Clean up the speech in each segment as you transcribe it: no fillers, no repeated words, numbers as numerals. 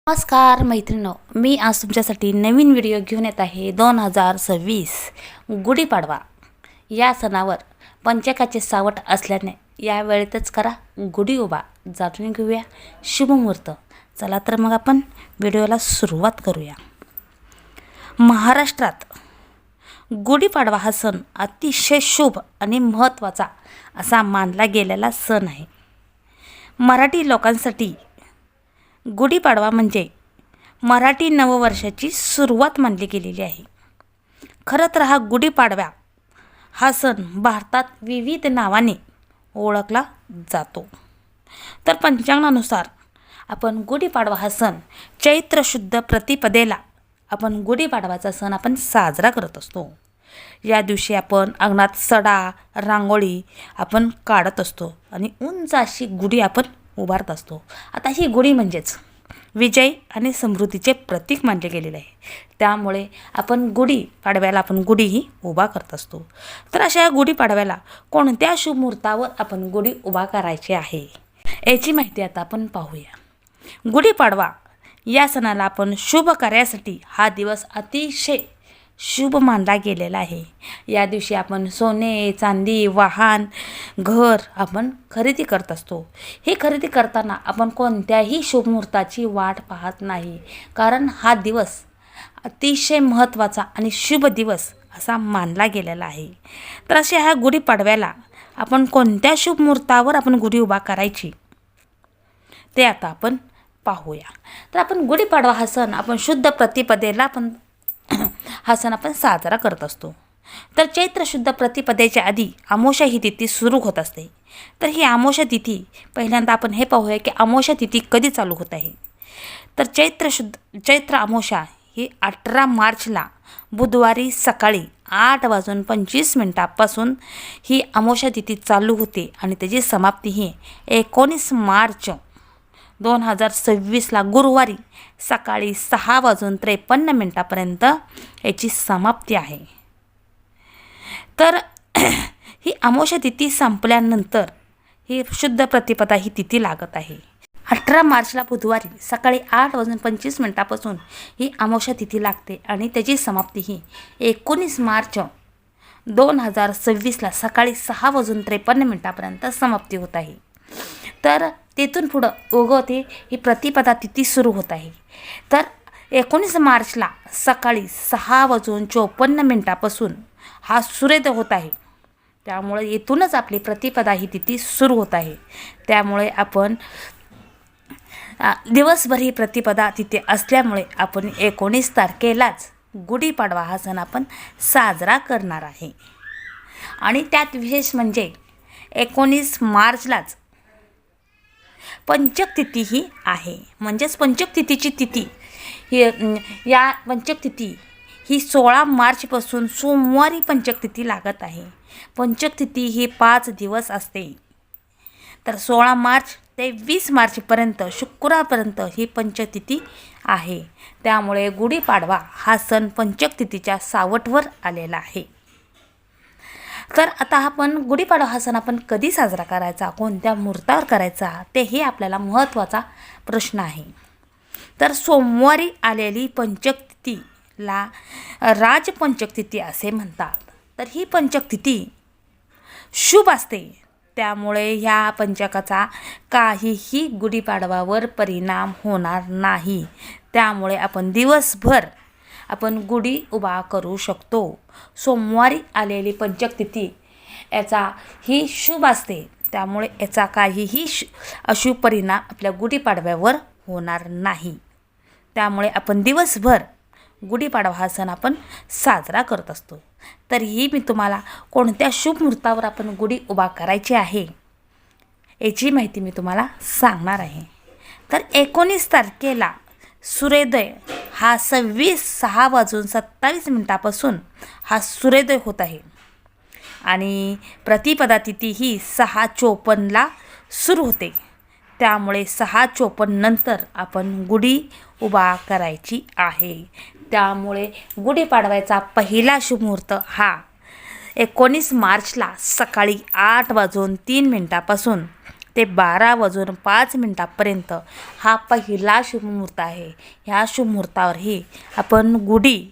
नमस्कार मैत्रिणींनो, मी आज तुमच्यासाठी नवीन व्हिडिओ घेऊन येत आहे. 2026 गुढीपाडवा या सणावर पंचांगाचे सावट असल्याने या वेळेतच करा गुढी उभा. जाणून घेऊया शुभमुहूर्त. चला तर मग आपण व्हिडिओला सुरुवात करूया. महाराष्ट्रात गुढीपाडवा हा सण अतिशय शुभ आणि महत्त्वाचा असा मानला गेलेला सण आहे. मराठी लोकांसाठी गुढीपाडवा म्हणजे मराठी नववर्षाची सुरुवात मानली गेलेली आहे. खरं तर हा गुढीपाडवा हा सण भारतात विविध नावाने ओळखला जातो. तर पंचांगानुसार आपण गुढीपाडवा हा सण चैत्र शुद्ध प्रतिपदेला आपण गुढीपाडवाचा सण आपण साजरा करत असतो. या दिवशी आपण अंगणात सडा रांगोळी आपण काढत असतो आणि उंच अशी गुढी आपण उभारत असतो. आता ही गुढी म्हणजेच विजय आणि समृद्धीचे प्रतीक मानले गेलेले आहे. त्यामुळे आपण गुढीपाडव्याला आपण गुढीही उभा करत असतो. तर अशा या गुढीपाडव्याला कोणत्या शुभ मुहूर्तावर आपण गुढी उभा करायची आहे याची माहिती आता आपण पाहूया. गुढीपाडवा या सणाला आपण शुभ कार्यासाठी हा दिवस अतिशय शुभ मानला गेलेला आहे. या दिवशी आपण सोने चांदी वाहन घर आपण खरेदी करत असतो. हे खरेदी करताना आपण कोणत्याही शुभ मुहूर्ताची वाट पाहत नाही, कारण हा दिवस अतिशय महत्त्वाचा आणि शुभ दिवस असा मानला गेलेला आहे. तर अशा ह्या गुढीपाडव्याला आपण कोणत्या शुभ मुहूर्तावर आपण गुढी उभा करायची ते आता आपण पाहूया. तर आपण गुढीपाडवा हा सण आपण शुद्ध प्रतिपदेला आपण हा सण आपण साजरा करत असतो. तर चैत्र शुद्ध प्रतिपदेच्या आधी अमावस्या ही तिथी सुरू होत असते. तर ही अमावस्या तिथी पहिल्यांदा आपण हे पाहूया की अमावस्या तिथी कधी चालू होत आहे. तर चैत्र अमावस्या ही 18 मार्चला बुधवारी सकाळी 8:25 ही अमावस्या तिथी चालू होते आणि त्याची समाप्ती ही 19 मार्च 2026ला गुरुवारी सकाळी 6:53 याची समाप्ती आहे. तर ही अमावस्या तिथी संपल्यानंतर ही शुद्ध प्रतिपदा ही तिथी लागत आहे. 18 मार्चला बुधवारी सकाळी 8:25 ही अमावस्या तिथी लागते आणि त्याची समाप्ती ही 19 मार्च 2026ला सकाळी 6:53 समाप्ती होत आहे. तर तेथून पुढं उगवते ही प्रतिपदा तिथी सुरू होत आहे. तर 19 मार्चला सकाळी 6:54 हा सूर्योदय होत आहे. त्यामुळे येथूनच आपली प्रतिपदा ही तिथी सुरू होत आहे. त्यामुळे आपण दिवसभर ही प्रतिपदा तिथे असल्यामुळे आपण 19 तारखेलाच गुढीपाडवा हा सण आपण साजरा करणार आहे. आणि त्यात विशेष म्हणजे 19 मार्चलाच पंचक तिथी ही आहे. म्हणजेच पंचक तिथीची तिथी ही या पंचक तिथी ही 16 मार्चपासून सोमवारी पंचक तिथी लागत आहे. पंचक तिथी ही 5 दिवस असते. तर 16 मार्च ते 20 मार्चपर्यंत शुक्रवारपर्यंत ही पंचतिथी आहे. त्यामुळे गुढीपाडवा हा सण पंचक तिथीच्या सावटवर आलेला आहे. तर आता आपण गुढीपाडवा हा सण आपण कधी साजरा करायचा, कोणत्या मुहूर्तावर करायचा ते हे आपल्याला महत्त्वाचा प्रश्न आहे. तर सोमवारी आलेली पंचक तिथीला राजपंचक तिथी असे म्हणतात. तर ही पंचक तिथी शुभ असते. त्यामुळे ह्या पंचकाचा काहीही गुढीपाडवावर परिणाम होणार नाही. त्यामुळे आपण दिवसभर आपण गुढी उभा करू शकतो. सोमवारी आलेली पंचक तिथी याचा ही शुभ असते. त्यामुळे याचा काहीही अशुभ परिणाम आपल्या गुढीपाडव्यावर होणार नाही. त्यामुळे आपण दिवसभर गुढीपाडवा हा सण आपण साजरा करत असतो. तरीही मी तुम्हाला कोणत्या शुभ मुहूर्तावर आपण गुढी उभा करायची आहे याची माहिती मी तुम्हाला सांगणार आहे. तर 19 तारखेला सूर्योदय हा 6:27 हा सूर्योदय होत आहे आणि प्रतिपदा तिथी ही 6:54 सुरू होते. त्यामुळे 6:54 नंतर आपण गुढी उभा करायची आहे. त्यामुळे गुढीपाडव्याचा पहिला शुभ मुहूर्त हा 19 मार्चला सकाळी 8:03 ते 12:05 हा पहिला शुभमुहूर्त आहे. ह्या शुभमुहूर्तावरही आपण गुढी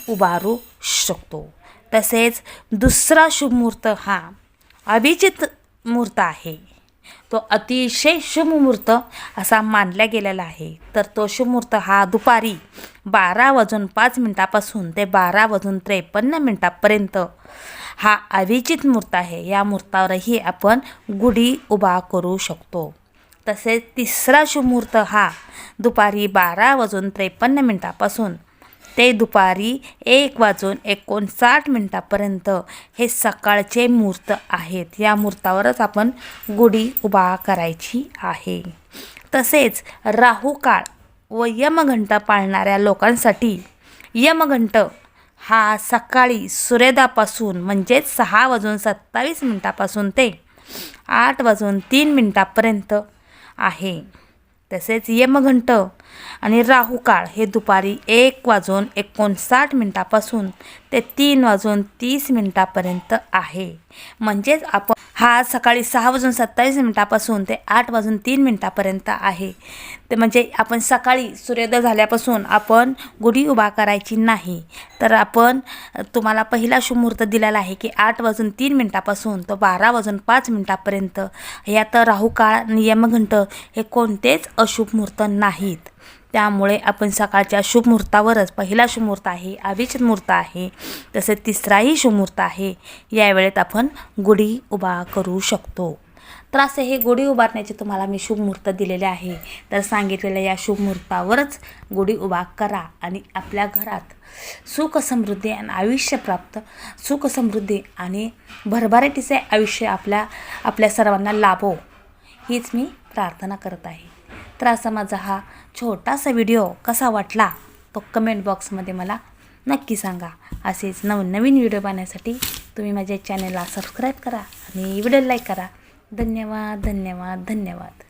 उभारू शकतो. तसेच दुसरा शुभमुहूर्त हा अभिजित मुहूर्त आहे. तो अतिशय शुभमुहूर्त असा मानला गेलेला आहे. तर तो शुभमुहूर्त हा दुपारी 12:05 ते 12:53 हा अभिजित मुहूर्त आहे. या मुहूर्तावरही आपण गुढी उभा करू शकतो. तसेच तिसरा शुभमुहूर्त हा दुपारी 12:53 ते दुपारी 1:59 हे सकाळचे मुहूर्त आहेत. या मुहूर्तावरच आपण गुढी उभा करायची आहे. तसेच राहुकाळ व यमघंट पाळणाऱ्या लोकांसाठी यमघंट हा सकाळी सूर्योदयापासून म्हणजेच 6:27 ते 8:03 आहे. तसेच यमघंट आणि राहुकाळ हे दुपारी 1:59 ते 3:30 आहे. म्हणजेच आपण हा सकाळी 6:27 ते 8:03 आहे. ते म्हणजे आपण सकाळी सूर्योदय झाल्यापासून आपण गुढी उभा करायची नाही. तर आपण तुम्हाला पहिला शुभमुहूर्त दिलेला आहे की 8:03 तो 12:05 यात राहुकाळ आणि यमघंट हे कोणतेच अशुभ मुहूर्त नाहीत. त्यामुळे आपण सकाळच्या शुभ मुहूर्तावरच पहिला शुभमुहूर्त आहे, अभिजित मुहूर्त आहे, तसेच तिसराही शुभमुहूर्त आहे. या वेळेत आपण गुढी उभा करू शकतो. तर असे हे गुढी उभारण्याचे तुम्हाला मी शुभ मुहूर्त दिलेले आहे. तर सांगितलेल्या या शुभ मुहूर्तावरच गुढी उभा करा आणि आपल्या घरात सुख समृद्धी आणि आयुष्य प्राप्त सुख समृद्धी आणि भरभराटीचे आयुष्य आपल्या सर्वांना लाभो हीच मी प्रार्थना करत आहे. तर असा माझा हा छोटासा व्हिडिओ कसा वाटला तो कमेंट बॉक्समध्ये मला नक्की सांगा. असेच नवनवीन व्हिडिओ पाहण्यासाठी तुम्ही माझ्या चॅनलला सबस्क्राईब करा आणि व्हिडिओ लाईक करा. धन्यवाद धन्यवाद धन्यवाद.